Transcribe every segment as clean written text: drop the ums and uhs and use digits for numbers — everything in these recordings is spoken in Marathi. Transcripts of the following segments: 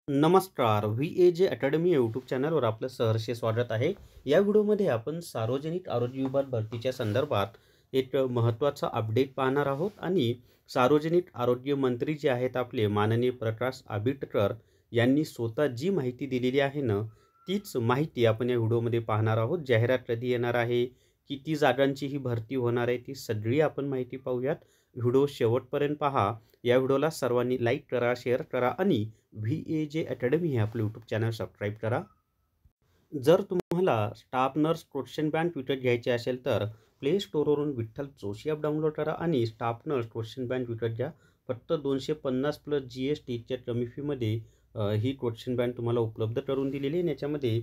नमस्कार. VAJ अकॅडमी यूट्यूब चॅनलवर आपलं सहर्ष स्वागत आहे. या व्हिडिओमध्ये आपण सार्वजनिक आरोग्य विभाग भरतीच्या संदर्भात एक महत्त्वाचा अपडेट पाहणार आहोत आणि सार्वजनिक आरोग्य मंत्री जे आहेत आपले माननीय प्रकाश आंबेडकर यांनी स्वतः जी माहिती दिलेली आहे ना, तीच माहिती आपण या व्हिडिओमध्ये पाहणार आहोत. जाहिरात कधी येणार आहे, किती जागांची ही भरती होणार आहे, ती सगळी आपण माहिती पाहूयात. व्हिडिओ शेवटपर्यंत पहा. या व्हिडिओला सर्वांनी लाईक करा, शेअर करा आणि VAJ अकॅडमी हे आपलं यूट्यूब चॅनल सबस्क्राईब करा. जर तुम्हाला स्टाफ नर्स क्वेश्चन बँक विकत घ्यायचे असेल तर प्ले स्टोअरवरून विठ्ठल जोशी ॲप डाउनलोड करा आणि स्टाफ नर्स क्वेश्चन बँक विकत घ्या. फक्त 250 प्लस GSTच्या कमी फीमध्ये ही क्वेश्चन बँक तुम्हाला उपलब्ध करून दिलेली आहे. याच्यामध्ये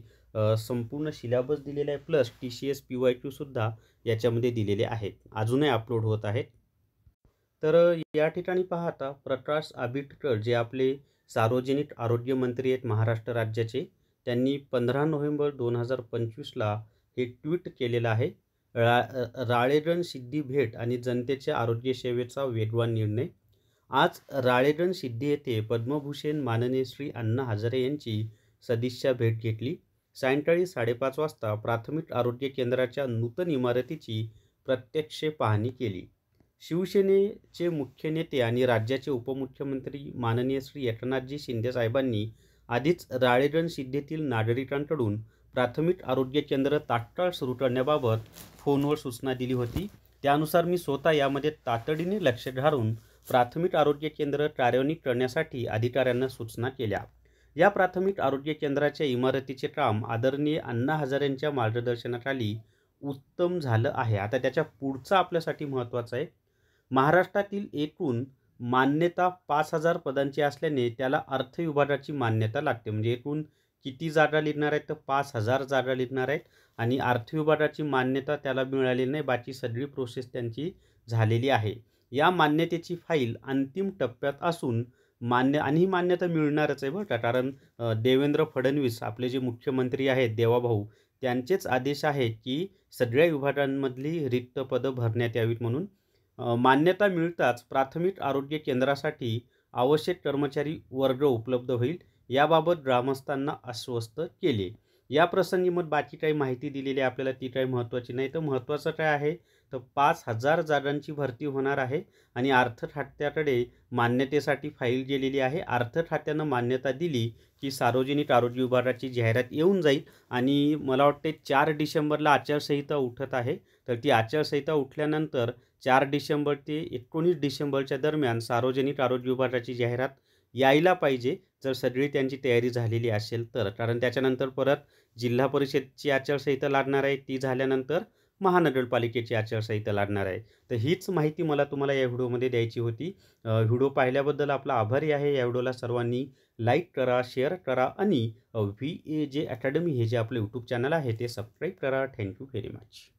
संपूर्ण सिलेबस दिलेला आहे, प्लस TCS PYQ सुद्धा याच्यामध्ये दिलेले आहेत. अजूनही अपलोड होत आहेत. तर या ठिकाणी पाहता प्रकाश आंबेडकर जे आपले सार्वजनिक आरोग्य मंत्री आहेत महाराष्ट्र राज्याचे, त्यांनी 15 नोव्हेंबर 2025ला हे ट्विट केलेलं आहे. राळेगण सिद्धी भेट आणि जनतेच्या आरोग्य सेवेचा वेगवान निर्णय. आज राळेगण सिद्धी येथे पद्मभूषण माननीय श्री अण्णा हजारे यांची सदिच्छा भेट घेतली. सायंकाळी 5:30 वाजता प्राथमिक आरोग्य केंद्राच्या नूतन इमारतीची प्रत्यक्ष पाहणी केली. शिवसेनेचे मुख्य नेते आणि राज्याचे उपमुख्यमंत्री माननीय श्री एकनाथजी शिंदे साहेबांनी आधीच राळेगण सिद्धीतील नागरिकांकडून प्राथमिक आरोग्य केंद्र तात्काळ सुरू करण्याबाबत फोनवर सूचना दिली होती. त्यानुसार मी स्वतः यामध्ये तातडीने लक्ष घालून प्राथमिक आरोग्य केंद्र कार्यान्वित करण्यासाठी अधिकाऱ्यांना सूचना केल्या. या प्राथमिक आरोग्य केंद्राच्या इमारतीचे काम आदरणीय अण्णा हजारेंच्या मार्गदर्शनाखाली उत्तम झालं आहे. आता त्याच्या पुढचं आपल्यासाठी महत्त्वाचं आहे. महाराष्ट्रातील एकूण मान्यता 5,000 पदांची असल्याने त्याला अर्थ विभागाची मान्यता लागते. म्हणजे एकूण किती जागा लिहिणार आहेत तर 5,000 जागा लिहिणार आहेत आणि अर्थ विभागाची मान्यता त्याला मिळालेली नाही. बाकी सगळी प्रोसेस त्यांची झालेली आहे. या मान्यतेची फाईल अंतिम टप्प्यात असून आणि ही मान्यता मिळणारच आहे बरं का, कारण देवेंद्र फडणवीस आपले जे मुख्यमंत्री आहेत देवाभाऊ, त्यांचेच आदेश आहेत की सगळ्या विभागांमधली रिक्त पदं भरण्यात यावीत म्हणून. मान्यता मिळताच प्राथमिक आरोग्य केंद्रासाठी आवश्यक कर्मचारी वर्ग उपलब्ध होईल, याबाबत ग्रामस्थांना आश्वस्त केले. या प्रसंगी मग बाकी काही माहिती दिलेली आहे आपल्याला, ती काही महत्त्वाची नाही. तर महत्त्वाचं काय आहे तर 5,000 जागांची भरती होणार आहे आणि अर्थ खात्याकडे मान्यतेसाठी फाईल गेलेली आहे. अर्थ खात्यानं मान्यता दिली की सार्वजनिक आरोग्य विभागाची जाहिरात येऊन जाईल आणि मला वाटते 4 डिसेंबरला आचारसंहिता उठत आहे. तर ती आचारसंहिता उठल्यानंतर 4 डिसेंबर ते 19 डिसेंबरच्या दरम्यान सार्वजनिक आरोग्य विभागाची जाहिरात यायला पाहिजे, जर सगळी त्यांची तयारी झालेली असेल तर. कारण त्याच्यानंतर परत जिल्हा परिषदची आचारसंहिता लागणार आहे, ती झाल्यानंतर महानगरपालिकेची आचारसंहिता लागणार आहे. तर हीच माहिती मला तुम्हाला या व्हिडिओमध्ये द्यायची होती. व्हिडिओ पाहिल्याबद्दल आपला आभारी आहे. या व्हिडिओला सर्वांनी लाईक करा, शेअर करा आणि VAJ अकॅडमी हे जे आपलं यूट्यूब चॅनल आहे ते सबस्क्राईब करा. Thank you very much.